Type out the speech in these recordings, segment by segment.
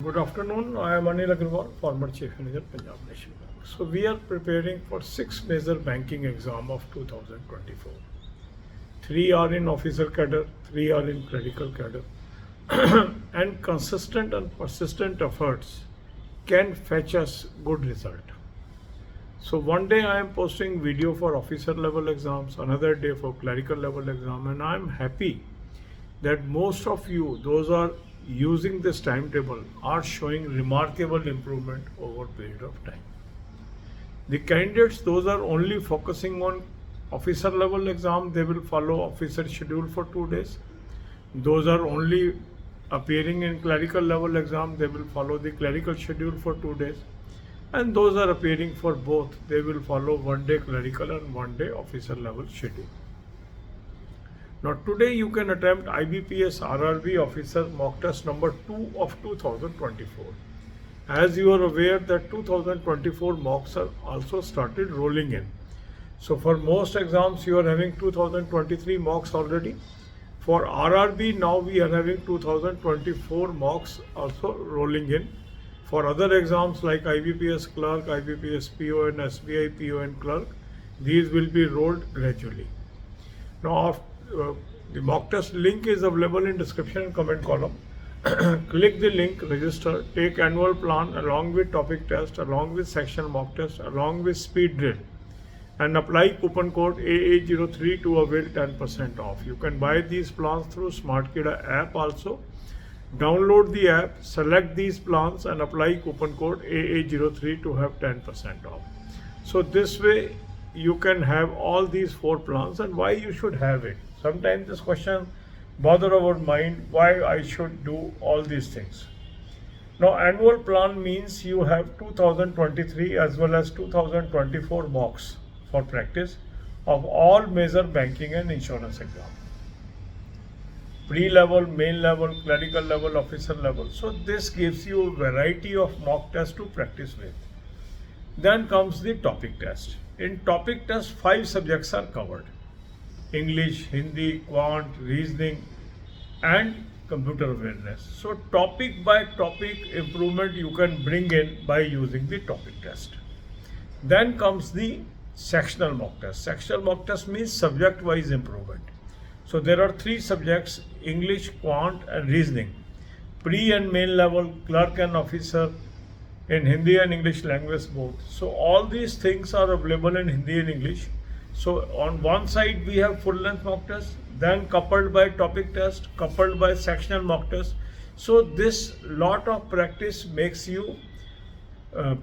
Good afternoon. I am Anil Agarwal, former Chief Manager, Punjab National Bank. So we are preparing for 6 major banking exam of 2024. 3 are in officer cadre, 3 are in clerical cadre, and consistent and persistent efforts can fetch us good result. So one day I am posting video for officer level exams, another day for clerical level exam, and I am happy that most of you, those are using this timetable, are showing remarkable improvement over period of time. The candidates, those are only focusing on officer level exam, they will follow officer schedule for 2 days. Those are only appearing in clerical level exam, they will follow the clerical schedule for 2 days. And those are appearing for both, they will follow 1 day clerical and 1 day officer level schedule. Now today you can attempt IBPS RRB officer mock test number 2 of 2024. As you are aware that 2024 mocks are also started rolling in. So for most exams you are having 2023 mocks already. For RRB now we are having 2024 mocks also rolling in. For other exams like IBPS clerk, IBPS PO and SBI PO and clerk, these will be rolled gradually. Now the mock test link is available in description and comment column. Click the link, register, take annual plan along with topic test, along with section mock test, along with speed drill, and apply coupon code AA03 to avail 10% off. You can buy these plans through SmartKida app also. Download the app, select these plans and apply coupon code AA03 to have 10% off. So this way you can have all these 4 plans. And why you should have it? Sometimes this question bother our mind, why I should do all these things. Now annual plan means you have 2023 as well as 2024 mocks for practice of all major banking and insurance exams. Pre-level, main level, clerical level, officer level. So this gives you a variety of mock tests to practice with. Then comes the topic test. In topic test, 5 subjects are covered: English, Hindi, Quant, Reasoning, and computer awareness. So topic by topic improvement you can bring in by using the topic test. Then comes the sectional mock test. Sectional mock test means subject wise improvement. So there are 3 subjects: English, Quant, and Reasoning. Pre and main level, clerk and officer, in Hindi and English language both. So all these things are available in Hindi and English. So on one side we have full length mock test, then coupled by topic test, coupled by sectional mock test. So this lot of practice makes you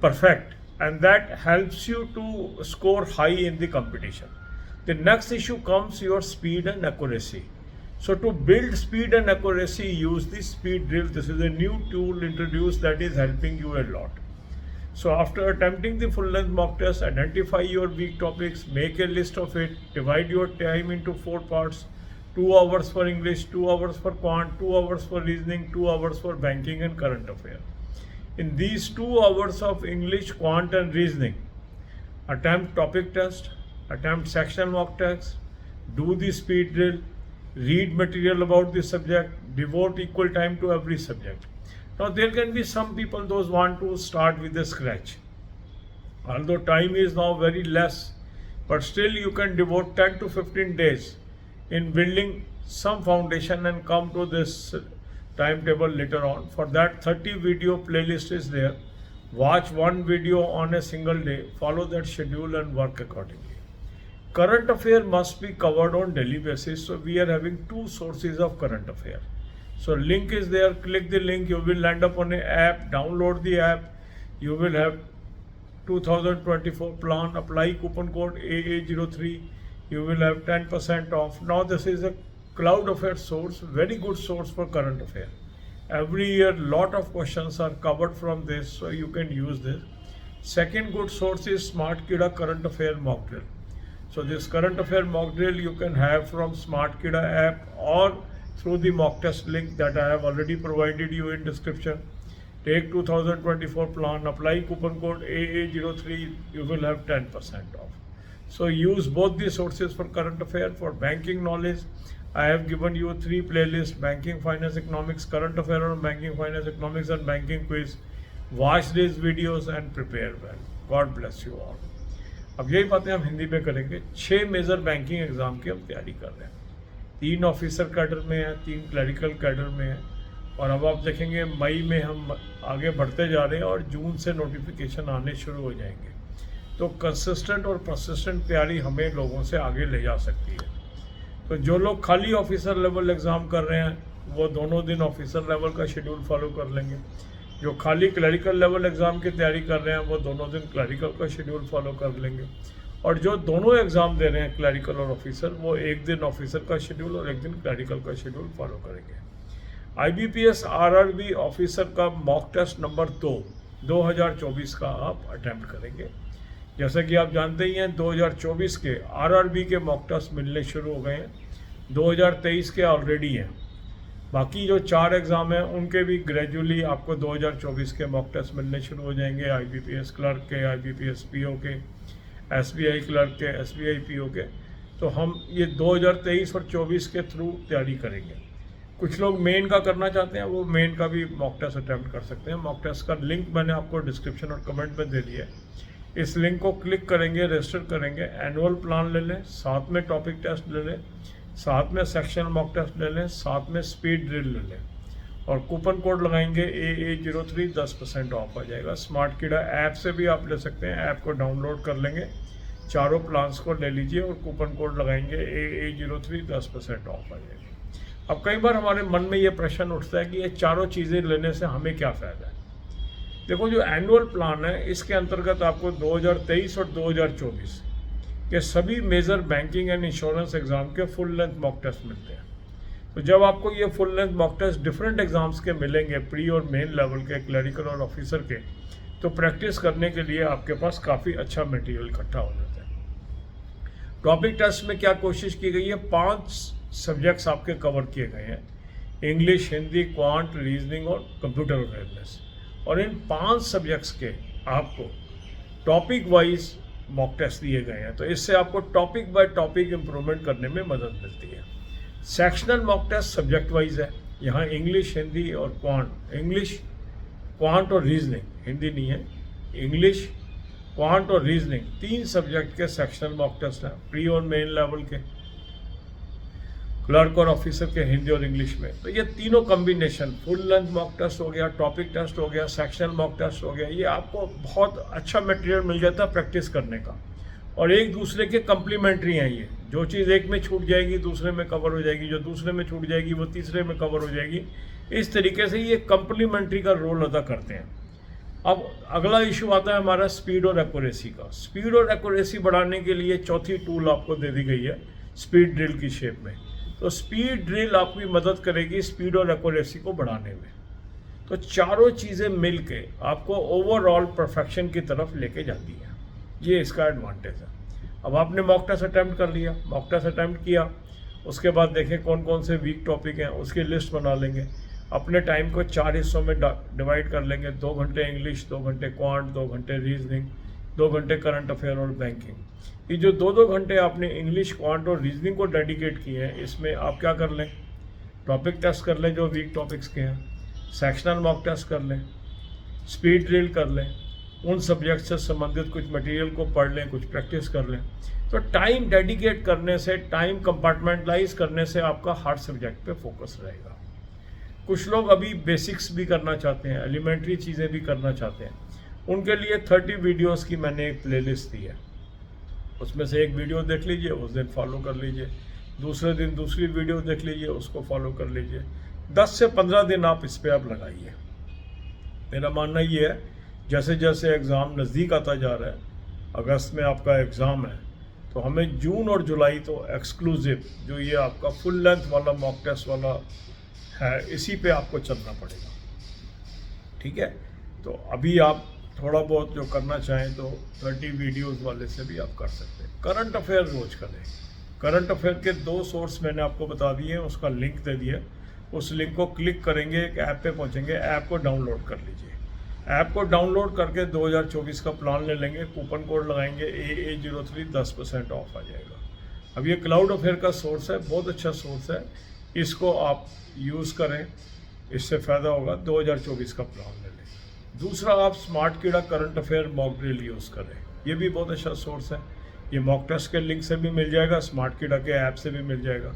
perfect, and that helps you to score high in the competition. The next issue comes your speed and accuracy. So to build speed and accuracy, use the speed drill. This is a new tool introduced that is helping you a lot. So after attempting the full length mock test, identify your weak topics, make a list of it, divide your time into 4 parts: 2 hours for English, 2 hours for Quant, 2 hours for Reasoning, 2 hours for banking and current affairs. In these 2 hours of English, Quant and Reasoning, attempt topic test, attempt sectional mock test, do the speed drill, read material about the subject, devote equal time to every subject. Now there can be some people those want to start with the scratch. Although time is now very less, but still you can devote 10 to 15 days in building some foundation and come to this timetable later on. For that 30 video playlist is there. Watch one video on a single day, follow that schedule and work accordingly. Current affair must be covered on daily basis. So we are having 2 sources of current affair. So link is there, click the link, you will land up on an app, download the app, you will have 2024 plan, apply coupon code AA03, you will have 10% off. Now this is a cloud affair source, very good source for current affair. Every year lot of questions are covered from this, so you can use this. Second good source is SmartKida current affair mock drill. So this current affair mock drill you can have from SmartKida app or through the mock test link that I have already provided you in description. Take 2024 plan, apply coupon code AA03, you will have 10% off. So use both the sources for current affair. For banking knowledge, I have given you 3 playlists: banking, finance, economics, current affair on banking, finance, economics and banking quiz. Watch these videos and prepare well. God bless you all. अब यही बातें हम हिंदी में करेंगे। 6 major banking exam की हम तैयारी कर रहे हैं। 3 ऑफिसर कैडर में है, 3 क्लरिकल कैडर में है, और अब आप देखेंगे मई में हम आगे बढ़ते जा रहे हैं और जून से नोटिफिकेशन आने शुरू हो जाएंगे। तो कंसिस्टेंट और परसिस्टेंट तैयारी हमें लोगों से आगे ले जा सकती है। तो जो लोग खाली ऑफिसर लेवल एग्ज़ाम कर रहे हैं वो दोनों दिन ऑफिसर लेवल का शेड्यूल फॉलो कर लेंगे। जो खाली क्लरिकल लेवल एग्ज़ाम की तैयारी कर रहे हैं वो दोनों दिन क्लरिकल का शेड्यूल फॉलो कर लेंगे। और जो दोनों एग्ज़ाम दे रहे हैं क्लरिकल और ऑफिसर, वो एक दिन ऑफिसर का शेड्यूल और एक दिन क्लरिकल का शेड्यूल फॉलो करेंगे। IBPS RRB ऑफिसर का मॉक टेस्ट नंबर 2 2024 का आप अटैम्प्ट करेंगे। जैसा कि आप जानते ही हैं 2024 के RRB के मॉक टेस्ट मिलने शुरू हो गए हैं, 2023 के ऑलरेडी हैं। बाकी जो 4 एग्ज़ाम हैं उनके भी ग्रेजुअली आपको 2024 के मॉक टेस्ट मिलने शुरू हो जाएंगे। IBPS क्लर्क के, IBPS PO के, SBI क्लर्क के, SBI PO के। तो हम ये 2023 और 24 के थ्रू तैयारी करेंगे। कुछ लोग मेन का करना चाहते हैं, वो मेन का भी मॉक टेस्ट अटैम्प्ट कर सकते हैं। मॉक टेस्ट का लिंक मैंने आपको डिस्क्रिप्शन और कमेंट में दे दिया है। इस लिंक को क्लिक करेंगे, रजिस्टर करेंगे, एनुअल प्लान ले लें, साथ में टॉपिक टेस्ट ले लें, साथ में सेक्शन मॉक टेस्ट ले लें, साथ में स्पीड ड्रिल ले लें, और कूपन कोड लगाएंगे AA03, 10% ऑफ आ जाएगा। स्मार्ट कीड़ा ऐप से भी आप ले सकते हैं, ऐप को डाउनलोड कर लेंगे, चारों प्लान्स को ले लीजिए और कूपन कोड लगाएंगे AA03, 10% ऑफ आ जाएगा। अब कई बार हमारे मन में ये प्रश्न उठता है कि ये चारों चीज़ें लेने से हमें क्या फ़ायदा है। देखो, जो एनुअल प्लान है इसके अंतर्गत आपको 2023 और 2024 के सभी major banking and insurance exam के फुल लेंथ मॉक टेस्ट मिलते हैं। तो जब आपको ये full length mock test different exams के मिलेंगे, प्री और मेन लेवल के, क्लरिकल और ऑफिसर के, तो प्रैक्टिस करने के लिए आपके पास काफ़ी अच्छा मटेरियल इकट्ठा हो जाता है। टॉपिक टेस्ट में क्या कोशिश की गई है, 5 सब्जेक्ट्स आपके कवर किए गए हैं: इंग्लिश, हिंदी, क्वांट, रीजनिंग और कंप्यूटर अवेयरनेस। और इन 5 सब्जेक्ट्स के आपको टॉपिक वाइज मॉक टेस्ट दिए गए हैं। तो इससे आपको टॉपिक बाय टॉपिक इम्प्रूवमेंट करने में मदद मिलती है। Sectional mock test subject wise है। यहाँ इंग्लिश, हिंदी और क्वांट, इंग्लिश, क्वांट और रीजनिंग, हिंदी नहीं है, इंग्लिश, क्वांट और रीजनिंग 3 सब्जेक्ट के सेक्शनल मॉक टेस्ट हैं, प्री और मेन लेवल के, क्लर्क और ऑफिसर के हिंदी और इंग्लिश में। तो ये तीनों combination, full length mock test हो गया, टॉपिक टेस्ट हो गया, सेक्शनल मॉक टेस्ट हो गया, ये आपको बहुत अच्छा मटेरियल मिल जाता है प्रैक्टिस करने का। और एक दूसरे के कम्प्लीमेंट्री हैं ये। जो चीज़ एक में छूट जाएगी दूसरे में कवर हो जाएगी, जो दूसरे में छूट जाएगी वो तीसरे में कवर हो जाएगी। इस तरीके से ये कम्प्लीमेंट्री का रोल अदा करते हैं। अब अगला इशू आता है हमारा स्पीड और एक्यूरेसी का। स्पीड और एक्यूरेसी बढ़ाने के लिए चौथी टूल आपको दे दी गई है स्पीड ड्रिल की शेप में। तो स्पीड ड्रिल आपकी मदद करेगी स्पीड और एक्यूरेसी को बढ़ाने में। तो चारों चीज़ें मिलके आपको ओवरऑल परफेक्शन की तरफ लेके जाती हैं। ये इसका एडवांटेज है। अब आपने मॉक टेस्ट अटैम्प्ट कर लिया, मॉक टेस्ट अटैम्प्ट किया, उसके बाद देखें कौन कौन से वीक टॉपिक हैं, उसकी लिस्ट बना लेंगे। अपने टाइम को 4 हिस्सों में डिवाइड कर लेंगे, 2 घंटे इंग्लिश, 2 घंटे क्वांट, 2 घंटे रीजनिंग, 2 घंटे करंट अफेयर और बैंकिंग। ये जो 2-2 घंटे आपने इंग्लिश, क्वांट और रीजनिंग को डेडिकेट किए हैं, इसमें आप क्या कर लें, टॉपिक टेस्ट कर लें जो वीक टॉपिक्स के हैं, सेक्शनल मॉक टेस्ट कर लें, स्पीड ड्रिल कर लें, उन सब्जेक्ट से संबंधित कुछ मटेरियल को पढ़ लें, कुछ प्रैक्टिस कर लें। तो टाइम डेडिकेट करने से, टाइम कंपार्टमेंटलाइज करने से आपका हर सब्जेक्ट पे फोकस रहेगा। कुछ लोग अभी बेसिक्स भी करना चाहते हैं, एलिमेंट्री चीज़ें भी करना चाहते हैं, उनके लिए 30 वीडियोस की मैंने एक प्लेलिस्ट दी है। उसमें से एक वीडियो देख लीजिए, उस दिन फॉलो कर लीजिए, दूसरे दिन दूसरी वीडियो देख लीजिए, उसको फॉलो कर लीजिए। 10 से 15 दिन आप इस पर आप लगाइए। मेरा मानना ये है जैसे जैसे एग्ज़ाम नज़दीक आता जा रहा है, अगस्त में आपका एग्ज़ाम है, तो हमें जून और जुलाई तो एक्सक्लूसिव जो ये आपका फुल लेंथ वाला मॉक टेस्ट वाला है, इसी पे आपको चलना पड़ेगा। ठीक है, तो अभी आप थोड़ा बहुत जो करना चाहें तो 30 वीडियोस वाले से भी आप कर सकते हैं। करंट अफेयर रोज करें। करंट अफेयर के 2 सोर्स मैंने आपको बता दिए हैं, उसका लिंक दे दिया। उस लिंक को क्लिक करेंगे, एक ऐप पे पहुंचेंगे, ऐप को डाउनलोड कर लीजिए। ऐप को डाउनलोड करके 2024 का प्लान ले लेंगे, कूपन कोड लगाएंगे AA03, 10% ऑफ आ जाएगा। अब ये क्लाउड अफेयर का सोर्स है, बहुत अच्छा सोर्स है, इसको आप यूज़ करें, इससे फ़ायदा होगा। 2024 का प्लान ले लें। दूसरा, आप स्मार्ट कीड़ा current affair mock drill use करें, ये भी बहुत अच्छा सोर्स है। ये मॉक टेस्ट के लिंक से भी मिल जाएगा, स्मार्ट कीड़ा के ऐप से भी मिल जाएगा।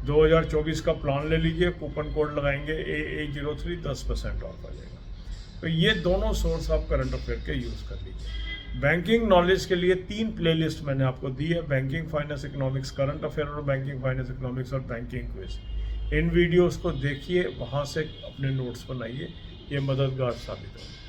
2024 का प्लान ले लीजिए, कूपन कोड लगाएंगे AA03, 10% ऑफ आ जाएगा। तो ये दोनों सोर्स आप करंट अफेयर के यूज़ कर लीजिए। बैंकिंग नॉलेज के लिए 3 प्लेलिस्ट मैंने आपको दी है, banking, finance, economics, current affair और बैंकिंग, फाइनेंस, इकोनॉमिक्स और बैंकिंग क्विज। इन वीडियोस को देखिए, वहाँ से अपने नोट्स बनाइए, ये मददगार साबित होगा।